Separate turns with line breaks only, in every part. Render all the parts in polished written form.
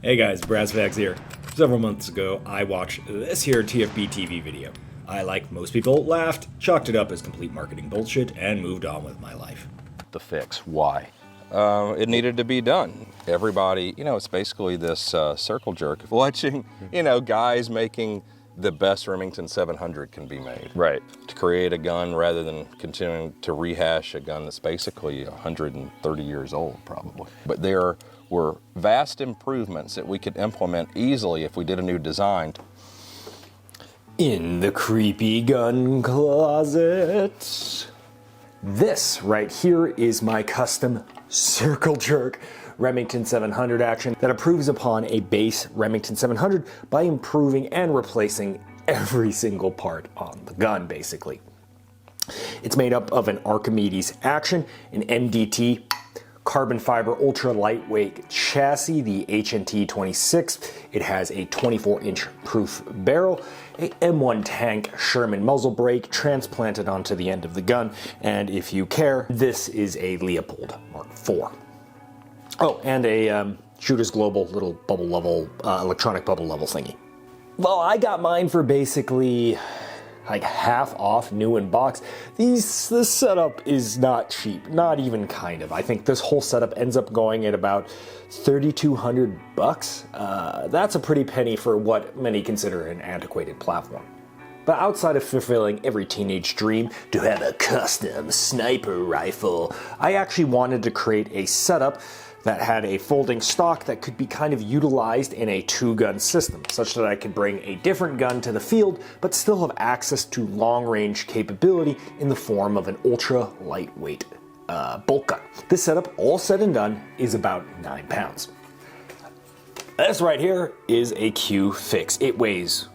Hey guys, Brassfax here. Several months ago, I watched this here TFB TV video. I, like most people, laughed, chalked it up as complete marketing bullshit, and moved on with my life.
The fix, why? It needed to be done. Everybody, it's basically this circle jerk watching, guys making the best Remington 700 can be made.
Right.
To create a gun rather than continuing to rehash a gun that's basically 130 years old, probably. But there were vast improvements that we could implement easily if we did a new design.
In the creepy gun closet. This right here is my custom circle jerk Remington 700 action that improves upon a base Remington 700 by improving and replacing every single part on the gun, basically. It's made up of an Archimedes action, an MDT, carbon fiber ultra lightweight chassis, the HNT 26. It has a 24-inch proof barrel, a M1 tank Sherman muzzle brake transplanted onto the end of the gun, and if you care, this is a Leopold Mark IV. Oh, and a Shooter's Global little bubble level, electronic bubble level thingy. Well, I got mine for basically like half off, new in box. This setup is not cheap, not even kind of. I think this whole setup ends up going at about $3,200. That's a pretty penny for what many consider an antiquated platform. But outside of fulfilling every teenage dream to have a custom sniper rifle, I actually wanted to create a setup that had a folding stock that could be kind of utilized in a two-gun system, such that I could bring a different gun to the field, but still have access to long-range capability in the form of an ultra-lightweight bolt gun. This setup, all said and done, is about 9 pounds. This right here is a Q fix. It weighs,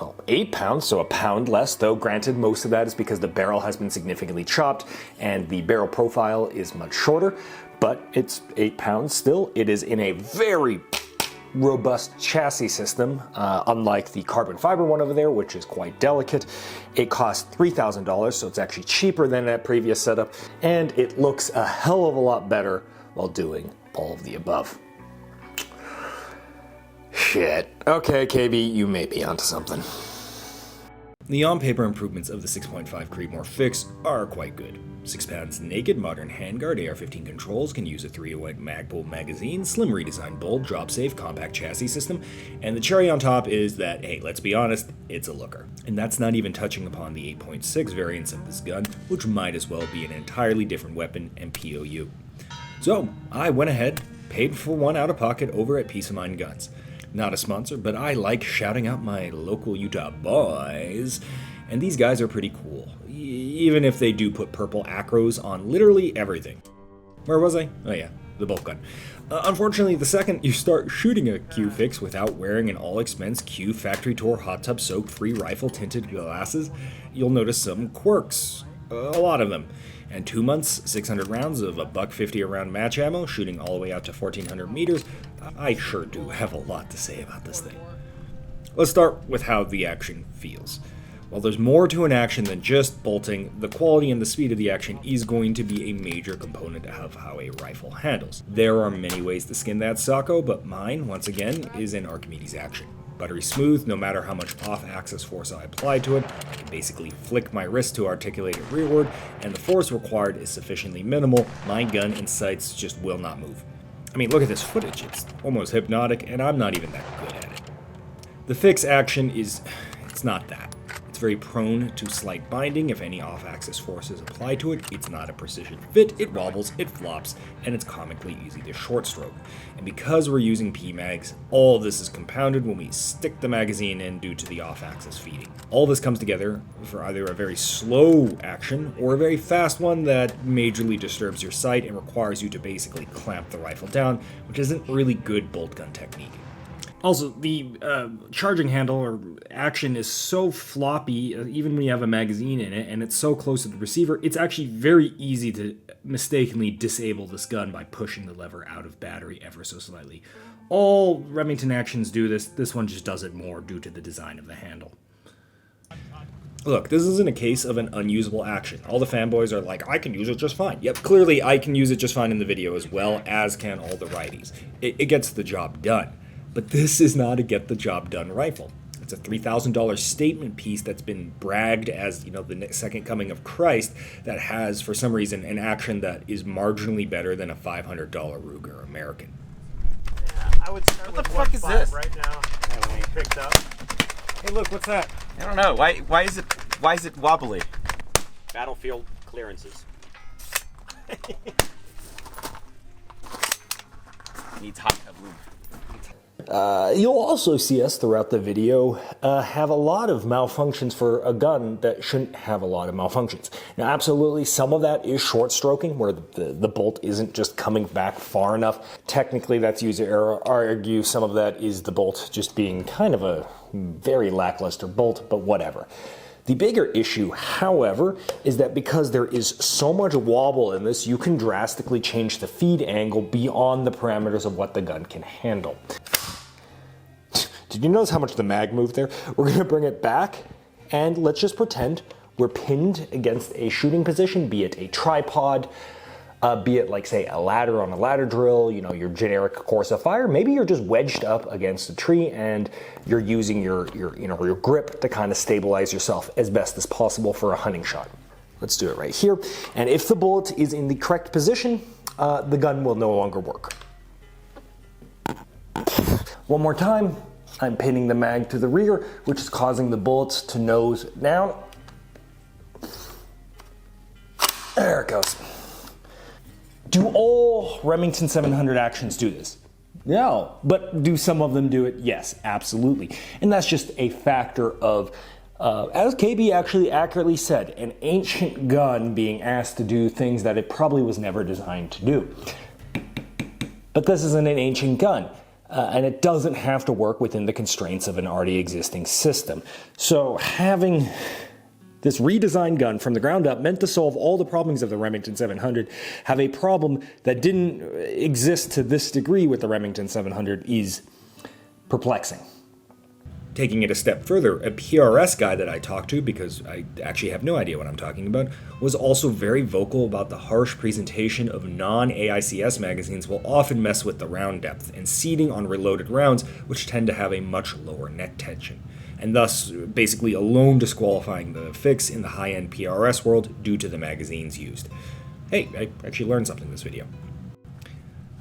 well, 8 pounds, so a pound less, though granted most of that is because the barrel has been significantly chopped and the barrel profile is much shorter, but it's 8 pounds still. It is in a very robust chassis system, unlike the carbon fiber one over there, which is quite delicate. It costs $3,000, so it's actually cheaper than that previous setup, and it looks a hell of a lot better while doing all of the above. Shit. Okay, KB, you may be onto something.
The on-paper improvements of the 6.5 Creedmoor fix are quite good. 6 pounds naked, modern handguard AR-15 controls, can use a 308 Magpul magazine, slim redesigned bolt, drop-safe, compact chassis system, and the cherry on top is that, hey, let's be honest, it's a looker. And that's not even touching upon the 8.6 variants of this gun, which might as well be an entirely different weapon and POU. So, I went ahead, paid for one out of pocket over at Peace of Mind Guns. Not a sponsor, but I like shouting out my local Utah boys, and these guys are pretty cool, even if they do put purple acros on literally everything. Where was I? Oh yeah, the bolt gun. Unfortunately, the second you start shooting a Q fix without wearing an all-expense Q factory tour hot tub soaked free rifle tinted glasses, you'll notice some quirks. A lot of them. And 2 months, 600 rounds of a $150 a round match ammo, shooting all the way out to 1,400 meters, I sure do have a lot to say about this thing. Let's start with how the action feels. While there's more to an action than just bolting, the quality and the speed of the action is going to be a major component of how a rifle handles. There are many ways to skin that sucko, but mine, once again, is an Archimedes action. Buttery smooth, no matter how much off-axis force I apply to it. I can basically flick my wrist to articulate it rearward, and the force required is sufficiently minimal. My gun and sights just will not move. I mean, look at this footage. It's almost hypnotic, and I'm not even that good at it. The fix action it's not that. It's very prone to slight binding if any off-axis forces apply to it. It's not a precision fit, it wobbles, it flops, and it's comically easy to short stroke. And because we're using PMags, all of this is compounded when we stick the magazine in due to the off-axis feeding. All this comes together for either a very slow action or a very fast one that majorly disturbs your sight and requires you to basically clamp the rifle down, which isn't really good bolt gun technique. Also, the charging handle or action is so floppy, even when you have a magazine in it, and it's so close to the receiver, it's actually very easy to mistakenly disable this gun by pushing the lever out of battery ever so slightly. All Remington actions do this, this one just does it more due to the design of the handle. Look, this isn't a case of an unusable action. All the fanboys are like, I can use it just fine. Yep, clearly I can use it just fine in the video as well, as can all the righties. It gets the job done. But this is not a get-the-job-done rifle. It's a $3,000 statement piece that's been bragged as, the second coming of Christ, that has, for some reason, an action that is marginally better than a $500 Ruger American.
Yeah, I would start
What
with
the fuck is this?
right now. Picked up.
Hey, look, what's that?
I don't know. Why is it wobbly?
Battlefield clearances.
Needs hot tub lube.
You'll also see us throughout the video have a lot of malfunctions for a gun that shouldn't have a lot of malfunctions. Now, absolutely, some of that is short stroking, where the bolt isn't just coming back far enough. Technically, that's user error. I argue some of that is the bolt just being kind of a very lackluster bolt, but whatever. The bigger issue, however, is that because there is so much wobble in this, you can drastically change the feed angle beyond the parameters of what the gun can handle. Did you notice how much the mag moved there? We're going to bring it back, and let's just pretend we're pinned against a shooting position, be it a tripod, be it like, say, a ladder on a ladder drill, your generic course of fire. Maybe you're just wedged up against a tree and you're using your grip to kind of stabilize yourself as best as possible for a hunting shot. Let's do it right here. And if the bullet is in the correct position, the gun will no longer work. One more time. I'm pinning the mag to the rear, which is causing the bullets to nose down. There it goes. Do all Remington 700 actions do this? No. But do some of them do it? Yes, absolutely. And that's just a factor of, as KB actually accurately said, an ancient gun being asked to do things that it probably was never designed to do. But this isn't an ancient gun. And it doesn't have to work within the constraints of an already existing system. So having this redesigned gun from the ground up, meant to solve all the problems of the Remington 700, have a problem that didn't exist to this degree with the Remington 700 is perplexing.
Taking it a step further, a PRS guy that I talked to, because I actually have no idea what I'm talking about, was also very vocal about the harsh presentation of non-AICS magazines will often mess with the round depth and seating on reloaded rounds, which tend to have a much lower neck tension, and thus basically alone disqualifying the fix in the high-end PRS world due to the magazines used. Hey, I actually learned something in this video.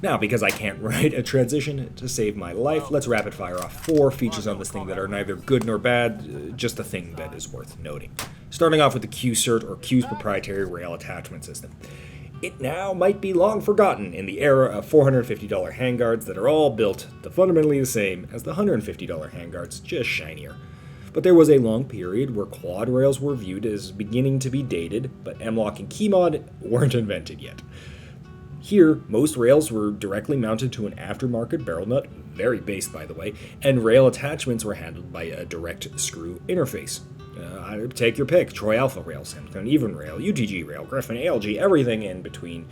Now, because I can't write a transition to save my life, let's rapid fire off 4 features on this thing that are neither good nor bad, just a thing that is worth noting. Starting off with the Q-Cert, or Q's proprietary rail attachment system. It now might be long forgotten in the era of $450 handguards that are all built fundamentally the same as the $150 handguards, just shinier. But there was a long period where quad rails were viewed as beginning to be dated, but M-Lock and Keymod weren't invented yet. Here, most rails were directly mounted to an aftermarket barrel nut, very based by the way, and rail attachments were handled by a direct screw interface. Take your pick: Troy Alpha rail, Samsung Even rail, UTG rail, Griffin, ALG, everything in between.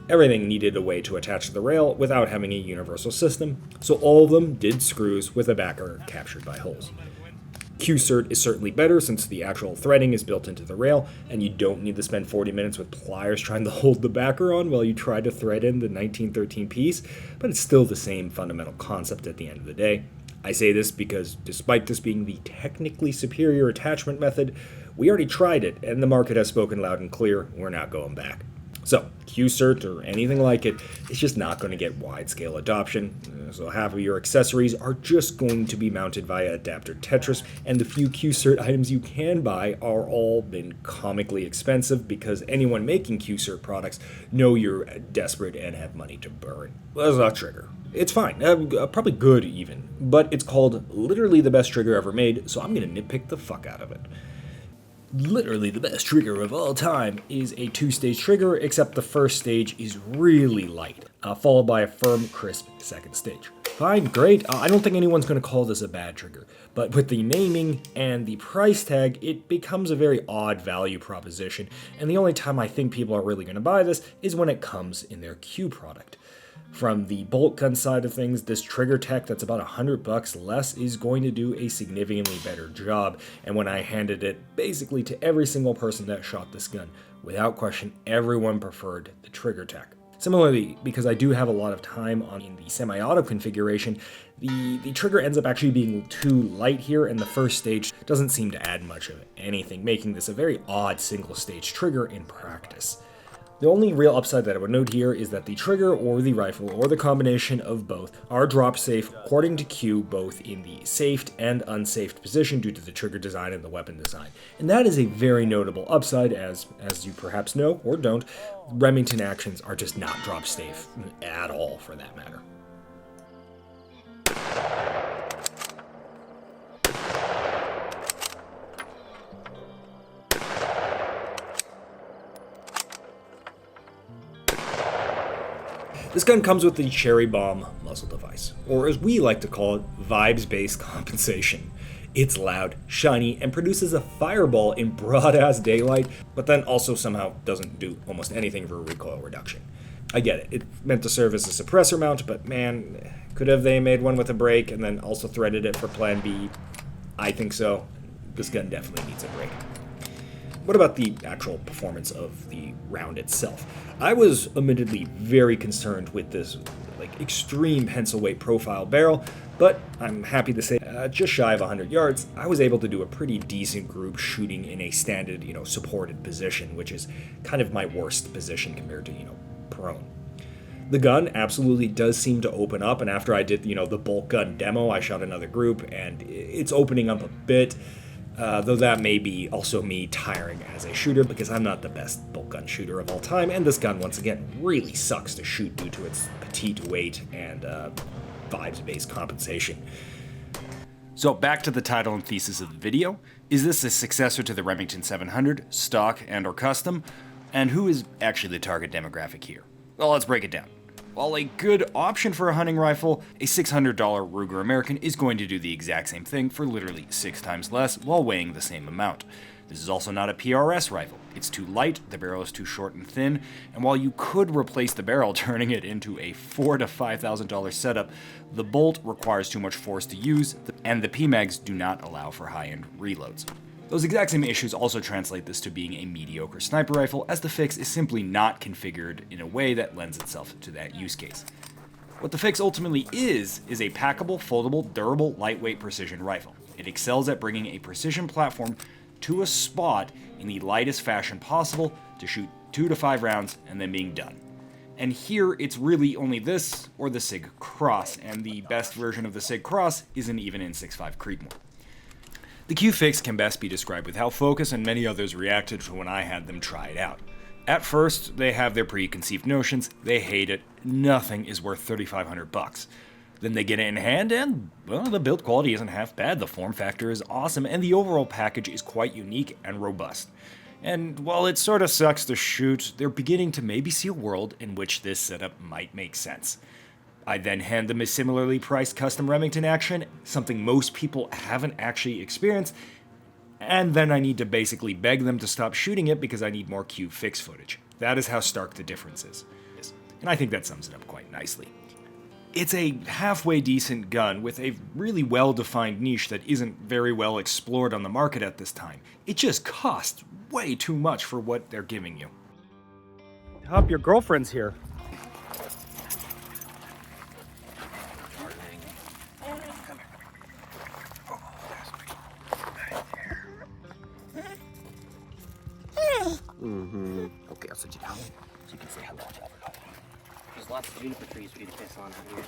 Everything needed a way to attach to the rail without having a universal system, so all of them did screws with a backer captured by holes. Q-Cert is certainly better since the actual threading is built into the rail, and you don't need to spend 40 minutes with pliers trying to hold the backer on while you try to thread in the 1913 piece, but it's still the same fundamental concept at the end of the day. I say this because despite this being the technically superior attachment method, we already tried it, and the market has spoken loud and clear. We're not going back. So, Q-Cert or anything like it is just not going to get wide-scale adoption, so half of your accessories are just going to be mounted via adapter Tetris, and the few Q-Cert items you can buy are all been comically expensive because anyone making Q-Cert products know you're desperate and have money to burn. Well, that's not trigger. It's fine, probably good even, but it's called literally the best trigger ever made, so I'm going to nitpick the fuck out of it. Literally the best trigger of all time is a 2-stage trigger, except the first stage is really light, followed by a firm, crisp second stage. Fine, great, I don't think anyone's going to call this a bad trigger, but with the naming and the price tag, it becomes a very odd value proposition, and the only time I think people are really going to buy this is when it comes in their Q product. From the bolt gun side of things, this trigger tech that's about $100 less is going to do a significantly better job, and when I handed it basically to every single person that shot this gun, without question, everyone preferred the trigger tech. Similarly, because I do have a lot of time on in the semi-auto configuration, the trigger ends up actually being too light here, and the first stage doesn't seem to add much of anything, making this a very odd single-stage trigger in practice. The only real upside that I would note here is that the trigger or the rifle or the combination of both are drop safe according to Q both in the safed and unsafed position due to the trigger design and the weapon design. And that is a very notable upside as you perhaps know or don't, Remington actions are just not drop safe at all for that matter. This gun comes with the Cherry Bomb muzzle device, or as we like to call it, vibes-based compensation. It's loud, shiny, and produces a fireball in broad-ass daylight, but then also somehow doesn't do almost anything for recoil reduction. I get it, it's meant to serve as a suppressor mount, but man, could have they made one with a break and then also threaded it for Plan B? I think so. This gun definitely needs a break. What about the actual performance of the round itself? I was admittedly very concerned with this extreme pencil weight profile barrel, but I'm happy to say just shy of 100 yards, I was able to do a pretty decent group shooting in a standard, supported position, which is kind of my worst position compared to, prone. The gun absolutely does seem to open up, and after I did, the bolt gun demo, I shot another group, and it's opening up a bit. Though that may be also me tiring as a shooter because I'm not the best bolt gun shooter of all time, and this gun once again really sucks to shoot due to its petite weight and vibes-based compensation.
So back to the title and thesis of the video. Is this a successor to the Remington 700, stock and or custom? And who is actually the target demographic here? Well, let's break it down. While a good option for a hunting rifle, a $600 Ruger American is going to do the exact same thing for literally 6 times less while weighing the same amount. This is also not a PRS rifle. It's too light, the barrel is too short and thin, and while you could replace the barrel turning it into a $4,000 to $5,000 setup, the bolt requires too much force to use, and the PMags do not allow for high-end reloads. Those exact same issues also translate this to being a mediocre sniper rifle, as the fix is simply not configured in a way that lends itself to that use case. What the fix ultimately is a packable, foldable, durable, lightweight precision rifle. It excels at bringing a precision platform to a spot in the lightest fashion possible to shoot 2 to 5 rounds and then being done. And here it's really only this or the SIG Cross, and the best version of the SIG Cross isn't even in 6.5 Creedmoor. The Q fix can best be described with how Focus and many others reacted to when I had them try it out. At first, they have their preconceived notions, they hate it, nothing is worth $3,500. Then they get it in hand and, well, the build quality isn't half bad, the form factor is awesome, and the overall package is quite unique and robust. And while it sort of sucks to shoot, they're beginning to maybe see a world in which this setup might make sense. I then hand them a similarly priced Custom Remington action, something most people haven't actually experienced, and then I need to basically beg them to stop shooting it because I need more Q fix footage. That is how stark the difference is. And I think that sums it up quite nicely. It's a halfway decent gun with a really well-defined niche that isn't very well explored on the market at this time. It just costs way too much for what they're giving you.
Hop, your girlfriend's here.
Okay, I'll sit you down so you can say hello.
There's lots of juniper trees for you to piss on out here.